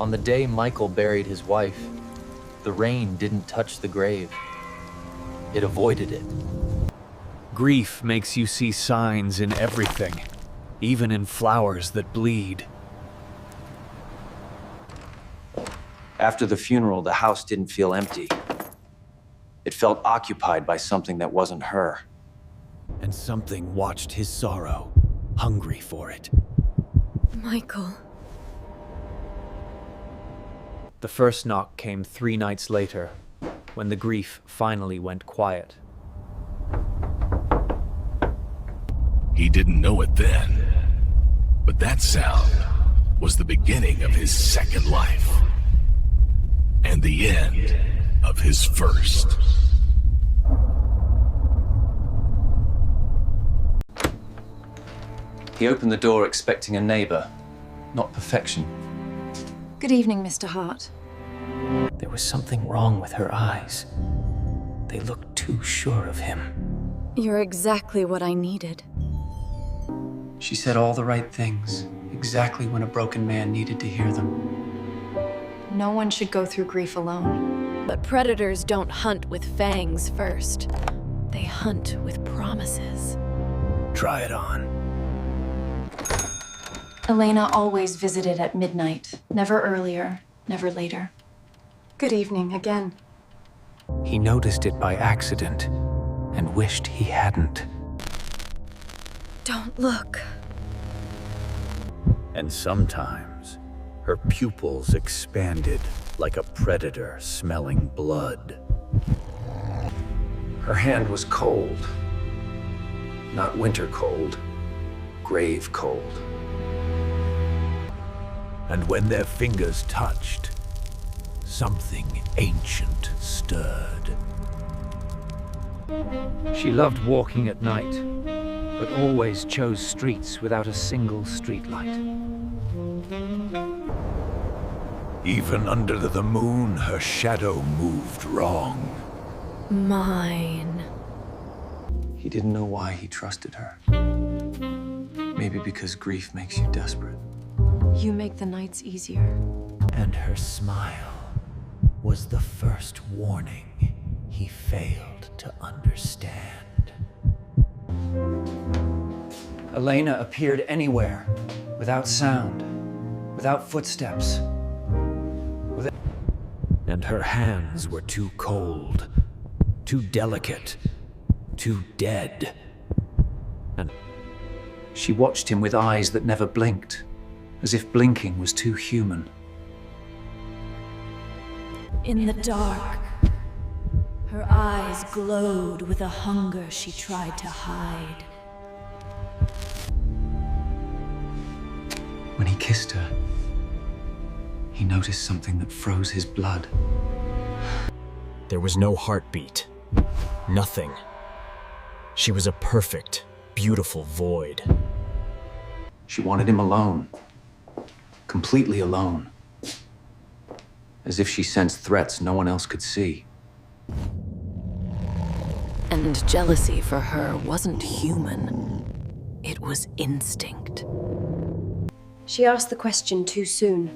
On the day Michael buried his wife, the rain didn't touch the grave. It avoided it. Grief makes you see signs in everything, even in flowers that bleed. After the funeral, the house didn't feel empty. It felt occupied by something that wasn't her. And something watched his sorrow, hungry for it. Michael. The first knock came 3 nights later, when the grief finally went quiet. He didn't know it then, but that sound was the beginning of his second life, and the end of his first. He opened the door expecting a neighbor, not perfection. Good evening, Mr. Hart. There was something wrong with her eyes. They looked too sure of him. You're exactly what I needed. She said all the right things, exactly when a broken man needed to hear them. No one should go through grief alone. But predators don't hunt with fangs first. They hunt with promises. Try it on. Elena always visited at midnight. Never earlier, never later. Good evening again. He noticed it by accident and wished he hadn't. Don't look. And sometimes, her pupils expanded like a predator smelling blood. Her hand was cold. Not winter cold, grave cold. And when their fingers touched, something ancient stirred. She loved walking at night, but always chose streets without a single streetlight. Even under the moon, her shadow moved wrong. Mine. He didn't know why he trusted her. Maybe because grief makes you desperate. You make the nights easier. And her smile was the first warning he failed to understand. Elena appeared anywhere, without sound, without footsteps. And her hands were too cold, too delicate, too dead. And She watched him with eyes that never blinked, as if blinking was too human. In the dark, her eyes glowed with a hunger she tried to hide. When he kissed her, he noticed something that froze his blood. There was no heartbeat. Nothing. She was a perfect, beautiful void. She wanted him alone. Completely alone. As if she sensed threats no one else could see. And jealousy for her wasn't human. It was instinct. She asked the question too soon.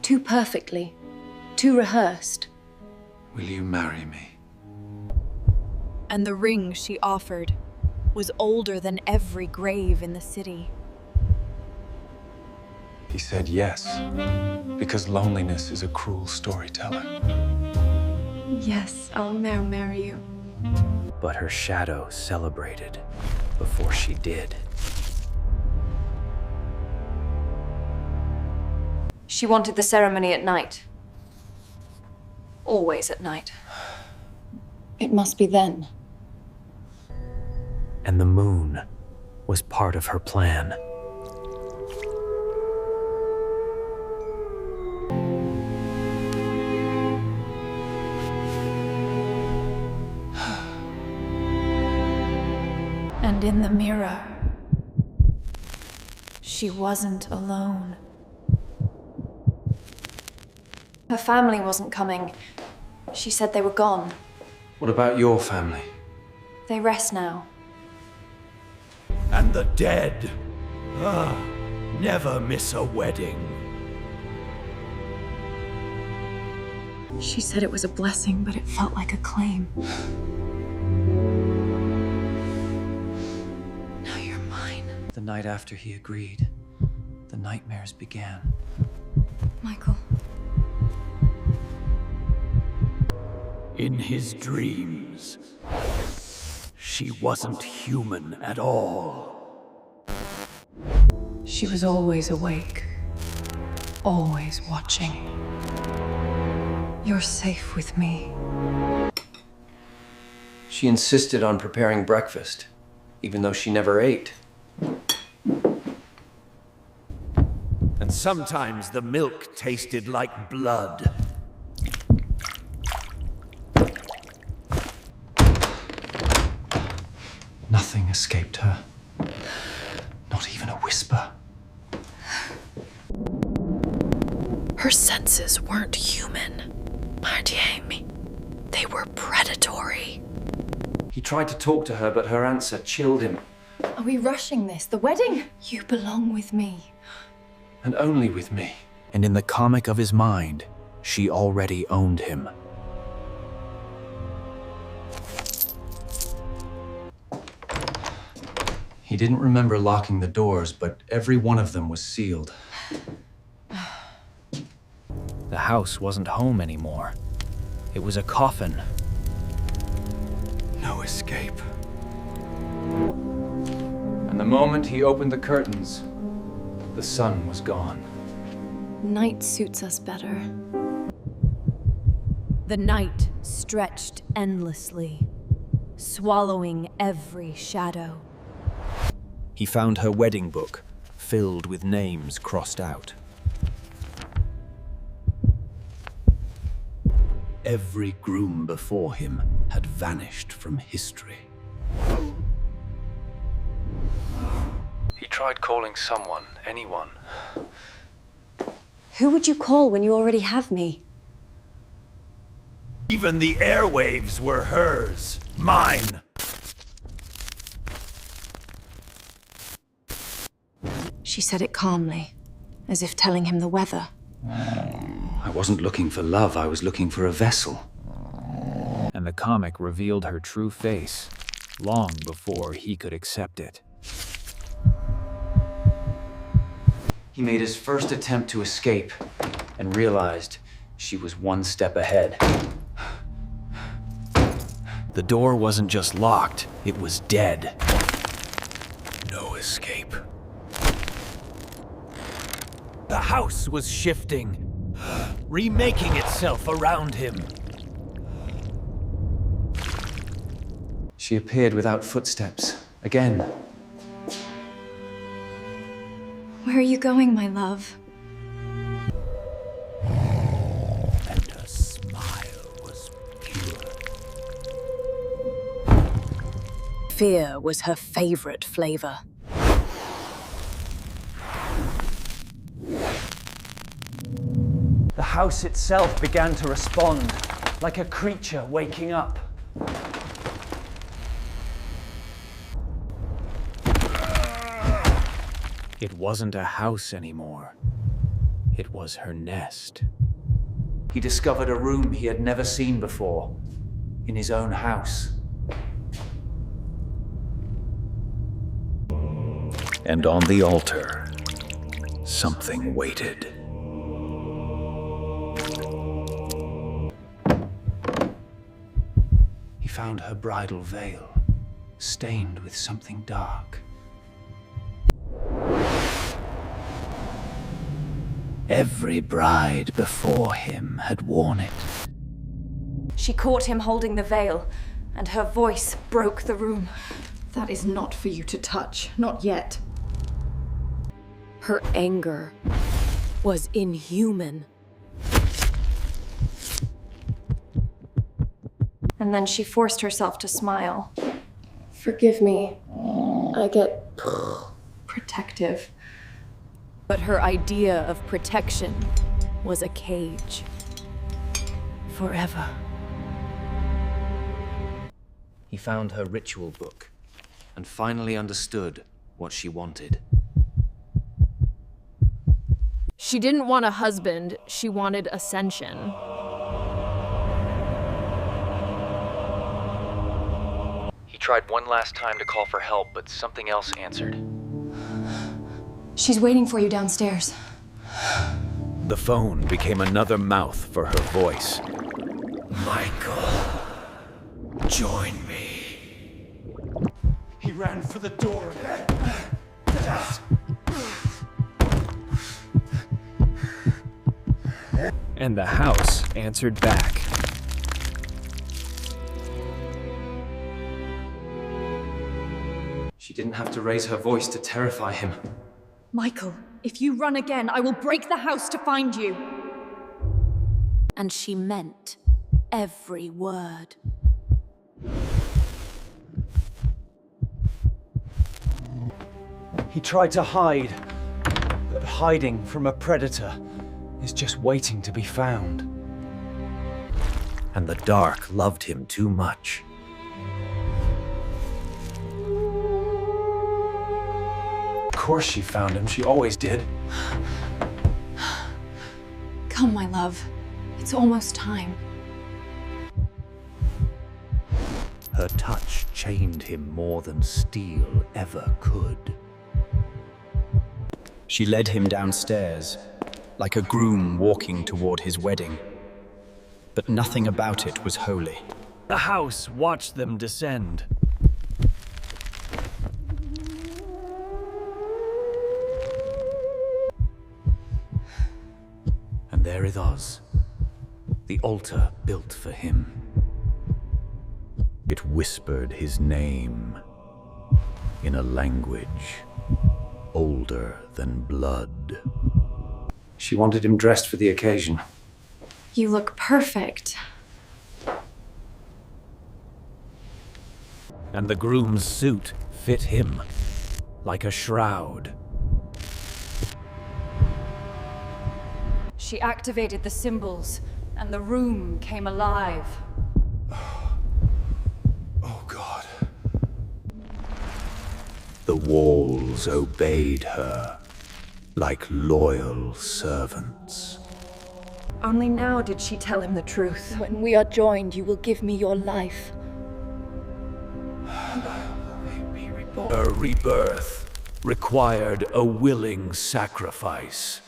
Too perfectly. Too rehearsed. Will you marry me? And the ring she offered was older than every grave in the city. He said yes, because loneliness is a cruel storyteller. Yes, I'll marry you. but her shadow celebrated before she did. She wanted the ceremony at night. Always at night. It must be then. And the moon was part of her plan. And in the mirror, she wasn't alone. Her family wasn't coming. She said they were gone. What about your family? They rest now. And the dead, never miss a wedding. She said it was a blessing, but it felt like a claim. Now you're mine. The night after he agreed, the nightmares began. Michael. In his dreams, she wasn't human at all. She was always awake. Always watching. You're safe with me. She insisted on preparing breakfast, even though she never ate. And sometimes the milk tasted like blood. Nothing escaped her. Not even a whisper. Her senses weren't human. Martiemi. They were predatory. He tried to talk to her, but her answer chilled him. Are we rushing this? The wedding? You belong with me. And only with me. And in the comic of his mind, she already owned him. He didn't remember locking the doors, but every one of them was sealed. The house wasn't home anymore. It was a coffin. No escape. And the moment he opened the curtains, the sun was gone. Night suits us better. The night stretched endlessly, swallowing every shadow. He found her wedding book, filled with names crossed out. Every groom before him had vanished from history. He tried calling someone, anyone. Who would you call when you already have me? Even the airwaves were hers, mine. She said it calmly, as if telling him the weather. I wasn't looking for love, I was looking for a vessel. And the comic revealed her true face, long before he could accept it. He made his first attempt to escape and realized she was one step ahead. The door wasn't just locked, it was dead. No escape. The house was shifting, remaking itself around him. She appeared without footsteps, again. Where are you going, my love? And her smile was pure. Fear was her favorite flavor. The house itself began to respond, like a creature waking up. It wasn't a house anymore. It was her nest. He discovered a room he had never seen before, in his own house. And on the altar, something waited. He found her bridal veil, stained with something dark. Every bride before him had worn it. She caught him holding the veil, and her voice broke the room. That is not for you to touch. Not yet. Her anger was inhuman. And then she forced herself to smile. Forgive me. I get Protective. But her idea of protection was a cage. Forever. He found her ritual book and finally understood what she wanted. She didn't want a husband, she wanted ascension. tried one last time to call for help, but something else answered. She's waiting for you downstairs. The phone became another mouth for her voice. Michael, join me. He ran for the door. And the house answered back. She didn't have to raise her voice to terrify him. Michael, if you run again, I will break the house to find you. And she meant every word. He tried to hide, but hiding from a predator is just waiting to be found. And the dark loved him too much. Of course she found him, she always did. Come, my love. It's almost time. Her touch chained him more than steel ever could. She led him downstairs, like a groom walking toward his wedding. But nothing about it was holy. The house watched them descend. And there it was, the altar built for him. It whispered his name in a language older than blood. She wanted him dressed for the occasion. You look perfect. And the groom's suit fit him like a shroud. She activated the symbols, and the room came alive. Oh, God. The walls obeyed her like loyal servants. Only now did she tell him the truth. When we are joined, you will give me your life. Her rebirth required a willing sacrifice.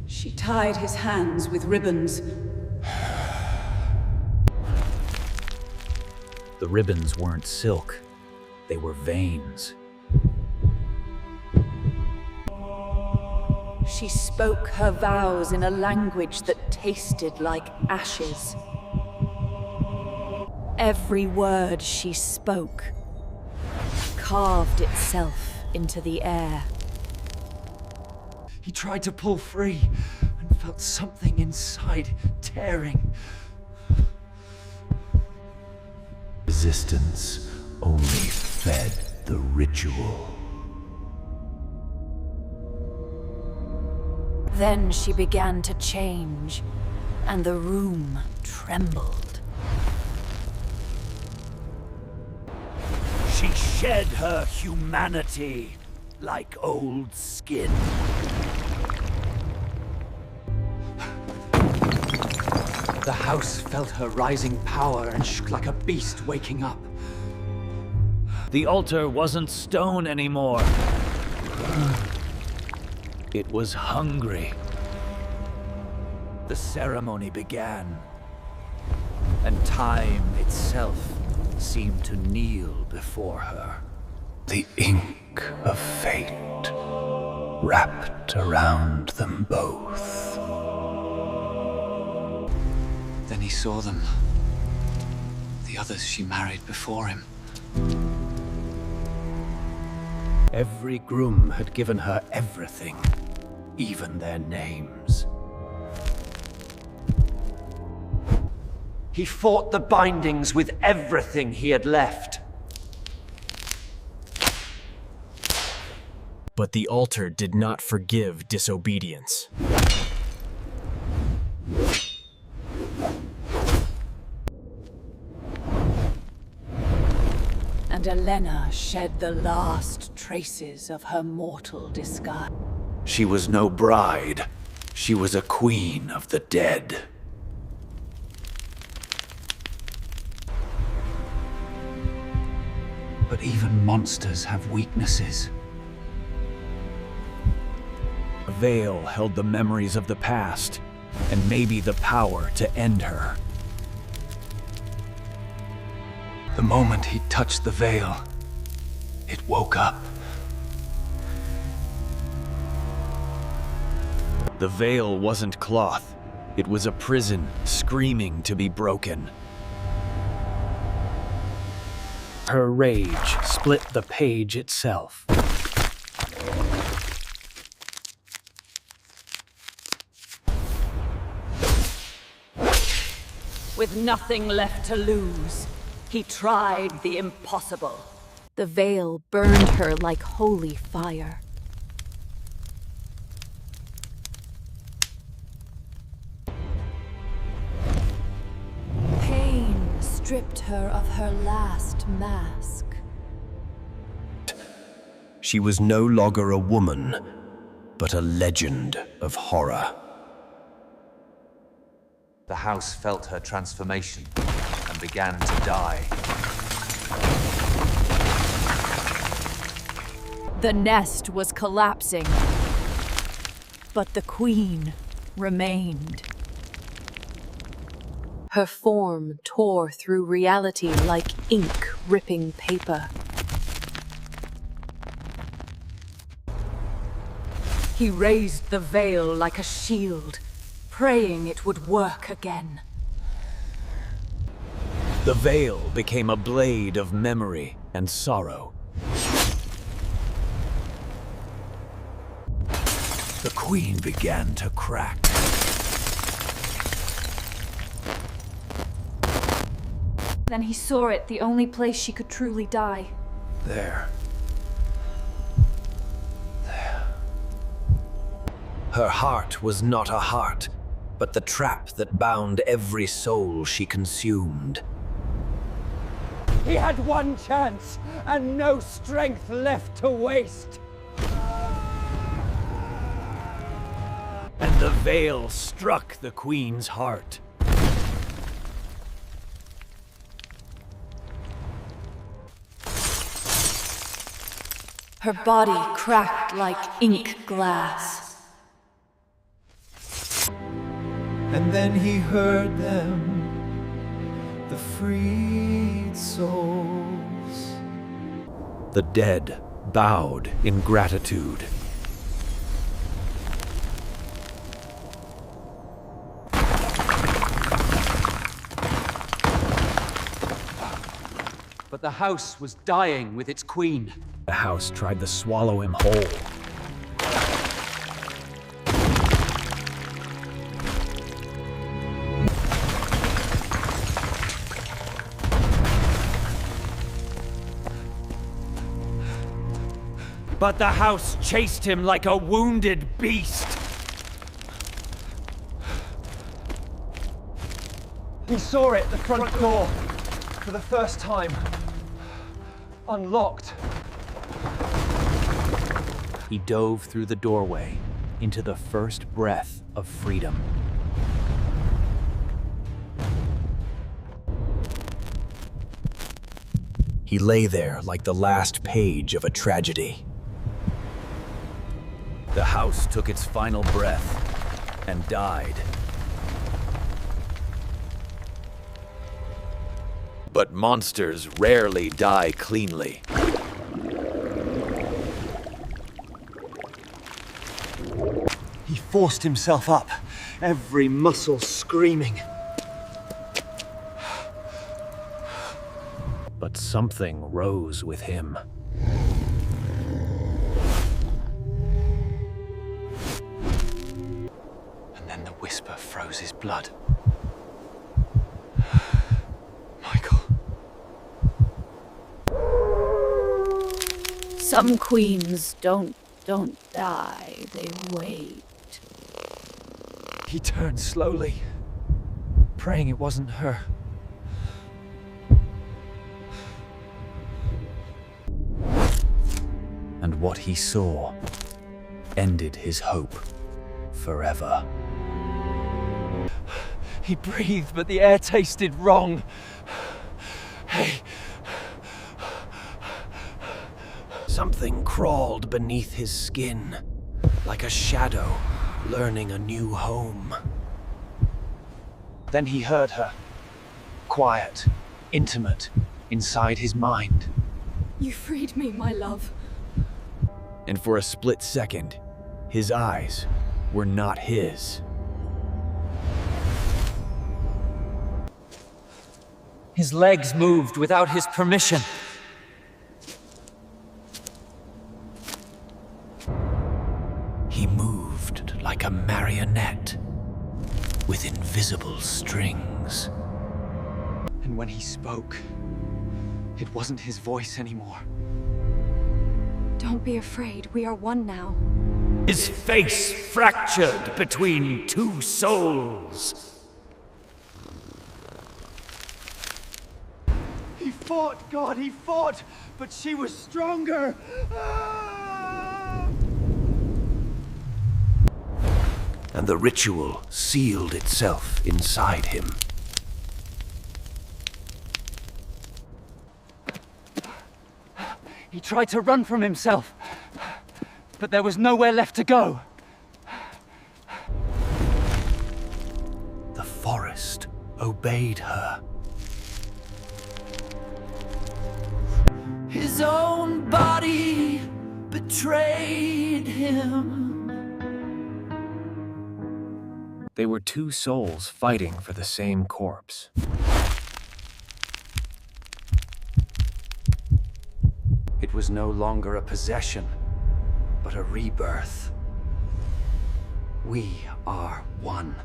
She tied his hands with ribbons. The ribbons weren't silk, they were veins. She spoke her vows in a language that tasted like ashes. Every word she spoke carved itself into the air. He tried to pull free and felt something inside tearing. Resistance only fed the ritual. Then she began to change, and the room trembled. She shed her humanity like old skin. The house felt her rising power and shook like a beast waking up. The altar wasn't stone anymore. It was hungry. The ceremony began, and time itself seemed to kneel before her. The ink of fate wrapped around them both. Then he saw them. The others she married before him. Every groom had given her everything, even their names. He fought the bindings with everything he had left. But the altar did not forgive disobedience. And Elena shed the last traces of her mortal disguise. She was no bride. She was a queen of the dead. But even monsters have weaknesses. A veil held the memories of the past, and maybe the power to end her. The moment he touched the veil, it woke up. The veil wasn't cloth. It was a prison, screaming to be broken. Her rage split the page itself. With nothing left to lose, he tried the impossible. The veil burned her like holy fire. Pain stripped her of her last mask. She was no longer a woman, but a legend of horror. The house felt her transformation and began to die. The nest was collapsing, but the queen remained. Her form tore through reality like ink ripping paper. He raised the veil like a shield, praying it would work again. The veil became a blade of memory and sorrow. The queen began to crack. Then he saw it, the only place she could truly die. There. Her heart was not a heart, but the trap that bound every soul she consumed. He had one chance, and no strength left to waste. And the veil struck the queen's heart. Her body cracked like ink glass. And then he heard them, the freed souls. The dead bowed in gratitude. But the house was dying with its queen. The house tried to swallow him whole. But the house chased him like a wounded beast. He saw it, the front door, for the first time. Unlocked. He dove through the doorway into the first breath of freedom. He lay there like the last page of a tragedy. The house took its final breath and died. But monsters rarely die cleanly. He forced himself up, every muscle screaming. But something rose with him. And then the whisper froze his blood. Some queens don't die, they wait. He turned slowly, praying it wasn't her. And what he saw ended his hope forever. He breathed, but the air tasted wrong. Hey. Something crawled beneath his skin, like a shadow learning a new home. Then he heard her. Quiet, intimate, inside his mind. You freed me, my love. And for a split second, his eyes were not his. His legs moved without his permission. He moved like a marionette with invisible strings. And when he spoke, it wasn't his voice anymore. Don't be afraid. We are one now. His face fractured between two souls. He fought, God, he fought, but she was stronger. And the ritual sealed itself inside him. He tried to run from himself, but there was nowhere left to go. The forest obeyed her. His own body betrayed him. They were two souls fighting for the same corpse. It was no longer a possession, but a rebirth. We are one.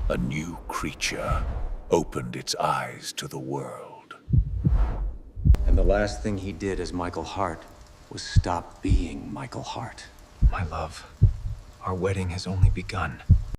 A new creature opened its eyes to the world. And the last thing he did as Michael Hart was stop being Michael Hart. My love, our wedding has only begun.